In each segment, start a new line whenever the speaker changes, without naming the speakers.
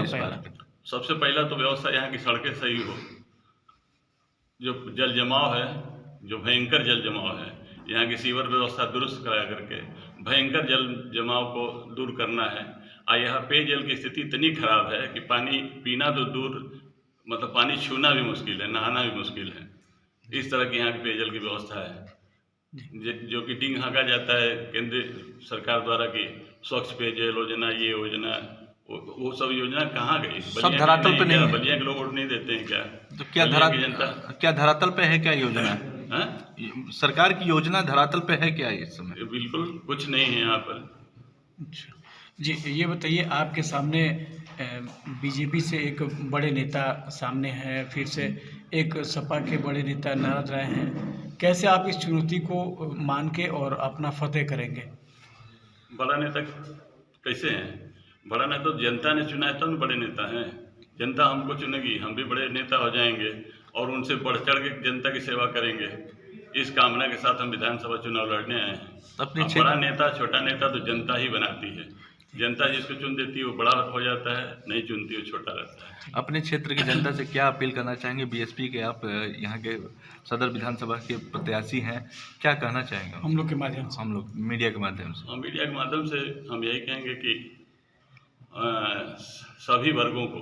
इस बात पे?
सबसे पहला तो व्यवस्था यहाँ की सड़कें सही हो, जो जल जमाव है, जो भयंकर जल जमाव है, यहाँ की सीवर व्यवस्था दुरुस्त करा करके भयंकर जल जमाव को दूर करना है। और यहाँ पेयजल की स्थिति इतनी खराब है कि पानी पीना तो दूर, मतलब पानी छूना भी मुश्किल है, नहाना भी मुश्किल है। इस तरह की यहाँ की पेयजल की व्यवस्था है, जो कि डिंग हाँका जाता है केंद्र सरकार द्वारा कि स्वच्छ पेयजल योजना, ये योजना, वो सब योजना कहाँ गई?
सब धरातल पे नहीं है।
बलिया के लोग वोट नहीं देते हैं क्या?
तो क्या धरातल पे है क्या योजना?
हाँ?
सरकार की योजना धरातल पे है क्या इस समय?
बिल्कुल कुछ नहीं है यहाँ पर।
अच्छा जी, ये बताइए, आपके सामने बीजेपी से एक बड़े नेता सामने हैं, फिर से एक सपा के बड़े नेता नाराज रहे हैं, कैसे आप इस चुनौती को मान के और अपना फतेह करेंगे?
बड़ा नेता कैसे हैं? बड़ा नेता तो जनता ने चुना है, तो हम बड़े नेता हैं। जनता हमको चुनेगी, हम भी बड़े नेता हो जाएंगे और उनसे बढ़ चढ़ के जनता की सेवा करेंगे। इस कामना के साथ हम विधानसभा चुनाव लड़ने आए हैं। बड़ा नेता छोटा नेता तो जनता ही बनाती है। जनता जिसको चुन देती है वो बड़ा हो जाता है, नहीं चुनती वो छोटा रहता है।
अपने क्षेत्र की जनता से क्या अपील करना चाहेंगे? बीएसपी के आप यहाँ के सदर विधानसभा के प्रत्याशी हैं, क्या कहना चाहेंगे?
हम लोग के माध्यम से,
हम लोग मीडिया के माध्यम से।
हम मीडिया के माध्यम से हम यही कहेंगे कि सभी वर्गों को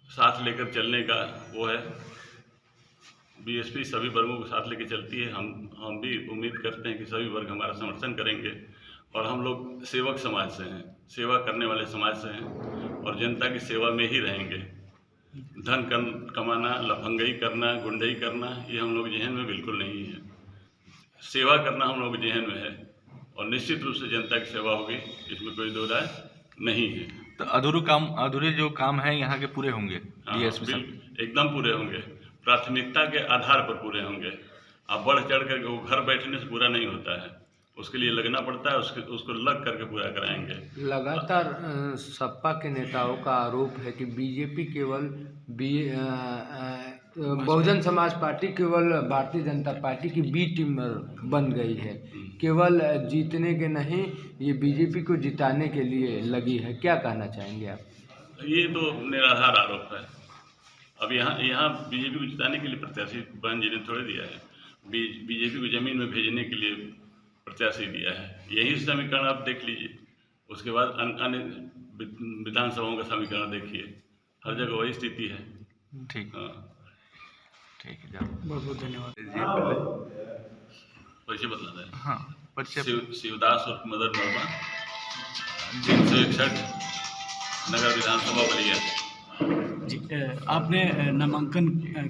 साथ लेकर चलने का वो है। बीएसपी सभी वर्गों को साथ लेकर चलती है। हम भी उम्मीद करते हैं कि सभी वर्ग हमारा समर्थन करेंगे। और हम लोग सेवक समाज से हैं, सेवा करने वाले समाज से हैं और जनता की सेवा में ही रहेंगे। धन कमाना, लफंगई करना, गुंडई करना, ये हम लोग जहन में बिल्कुल नहीं है। सेवा करना हम लोग जहन में है और निश्चित रूप से जनता की सेवा होगी, इसमें कोई दो राय नहीं है।
तो अधूरे जो काम है यहाँ के पूरे होंगे?
हाँ, एकदम पूरे होंगे, प्राथमिकता के आधार पर पूरे होंगे। अब बढ़ चढ़ करके वो घर बैठने से पूरा नहीं होता है, उसके लिए लगना पड़ता है, उसको लग करके पूरा कराएंगे।
लगातार सपा के नेताओं का आरोप है कि बीजेपी केवल बहुजन समाज पार्टी केवल भारतीय जनता पार्टी की बी टीम बन गई है, केवल जीतने के नहीं, ये बीजेपी को जिताने के लिए लगी है। क्या कहना चाहेंगे आप?
ये तो निराधार आरोप है। अब यहाँ बीजेपी को जिताने के लिए प्रत्याशी बहन जी ने थोड़े दिया है, बीजेपी को जमीन में भेजने के लिए प्रत्याशी दिया है। यही समीकरण आप देख लीजिए, उसके बाद अन्य विधानसभाओं का समीकरण देखिए, हर जगह वही स्थिति है।
ठीक,
हाँ
ठीक है,
बहुत बहुत धन्यवाद।
परिचय बदला है।
हाँ, परिचय।
शिवदास और मदन वर्मा, 361 नगर विधानसभा बलिया।
जी, आपने नामांकन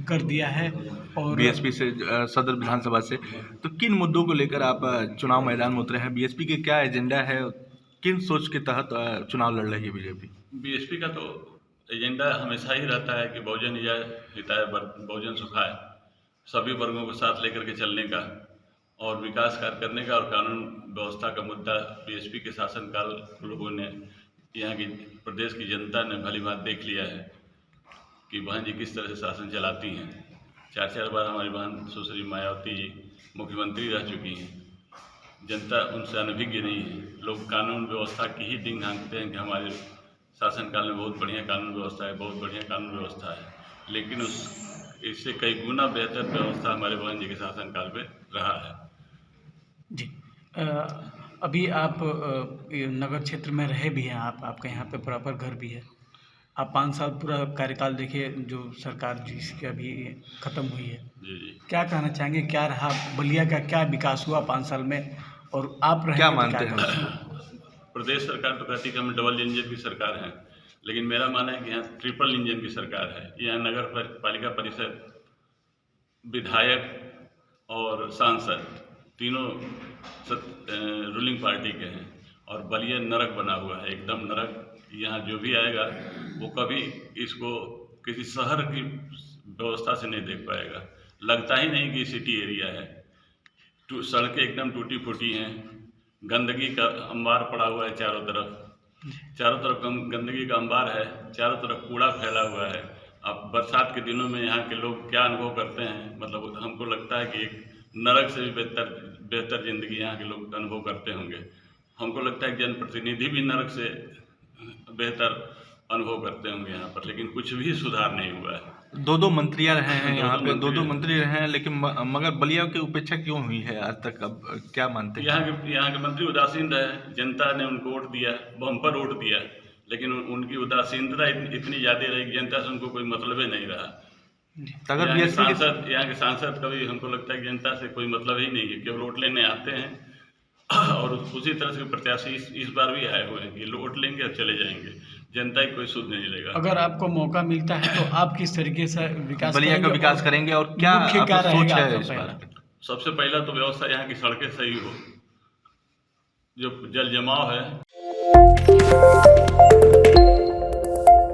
कर दिया है और
बीएसपी से सदर विधानसभा से, तो किन मुद्दों को लेकर आप चुनाव मैदान में उतरे हैं? बीएसपी के क्या एजेंडा है, किन सोच के तहत चुनाव लड़ रही है बीजेपी?
बीएसपी का तो एजेंडा हमेशा ही रहता है कि बहुजन हिताय बहुजन सुखाय, सभी वर्गों को साथ लेकर के चलने का और विकास कार्य करने का। और कानून व्यवस्था का मुद्दा बीएसपी के शासनकाल लोगों ने, यहाँ की प्रदेश की जनता ने भली बात देख लिया है कि बहन जी किस तरह से शासन चलाती हैं। 4 बार हमारी बहन सुश्री मायावती जी मुख्यमंत्री रह चुकी हैं। जनता उनसे अनभिज्ञ नहीं है। लोग कानून व्यवस्था की ही डिंग हाँकते हैं कि हमारे शासनकाल में बहुत बढ़िया कानून व्यवस्था है, बहुत बढ़िया कानून व्यवस्था है, लेकिन इससे कई गुना बेहतर व्यवस्था हमारे बहन जी के शासनकाल में रहा है।
जी, अभी आप नगर क्षेत्र में रहे भी हैं, आपका यहाँ पे प्रॉपर घर भी है, आप 5 साल पूरा कार्यकाल देखिए जो सरकार जिसकी अभी ख़त्म हुई है।
जी,
क्या कहना चाहेंगे, क्या रहा बलिया का, क्या विकास हुआ 5 साल में, और आप रहे
क्या मानते हैं?
प्रदेश सरकार तो कहती है कि हम डबल इंजन की सरकार हैं, लेकिन मेरा मानना है कि यहाँ ट्रिपल इंजन की सरकार है। यहाँ नगर पालिका परिषद, विधायक और सांसद तीनों रूलिंग पार्टी के हैं और बलिया नरक बना हुआ है, एकदम नरक। यहाँ जो भी आएगा वो कभी इसको किसी शहर की व्यवस्था से नहीं देख पाएगा। लगता ही नहीं कि सिटी एरिया है। सड़कें एकदम टूटी फूटी हैं, गंदगी का अंबार पड़ा हुआ है चारों तरफ गंदगी का अंबार है, चारों तरफ कूड़ा फैला हुआ है। अब बरसात के दिनों में यहाँ के लोग क्या अनुभव करते हैं, मतलब हमको लगता है कि एक नरक से भी बेहतर ज़िंदगी यहाँ के लोग अनुभव करते होंगे। हमको लगता है कि जनप्रतिनिधि भी नरक से बेहतर अनुभव करते होंगे यहाँ पर, लेकिन कुछ भी सुधार नहीं हुआ है।
दो मंत्रियाँ रहे हैं यहाँ पे, दो
मंत्री
मंत्री रहे हैं, लेकिन मगर बलिया की उपेक्षा क्यों हुई है आज तक? अब क्या मानते हैं?
यहाँ के मंत्री उदासीन रहे, जनता ने उनको वोट दिया, बम्पर वोट दिया, लेकिन उनकी उदासीनता इतनी ज़्यादा रही कि जनता से उनको कोई मतलब ही नहीं रहा।
तो अगर बीएसपी के
यहाँ के सांसद कभी हमको लगता है कि जनता से कोई मतलब ही नहीं है, केवल वोट लेने आते हैं और उसी तरह से प्रत्याशी इस बार भी आए हुए हैं कि वोट लेंगे और चले जाएंगे, जनता की कोई सुध नहीं लेगा।
अगर आपको मौका मिलता है तो आप किस तरीके से विकास
बलिया का विकास करेंगे और क्या
मुख्य क्या
आपकी सोच
रहेगा
है
आपका
इस
पहला?
बार?
सबसे पहला तो व्यवस्था यहाँ की सड़कें सही हो, जो जल जमाव है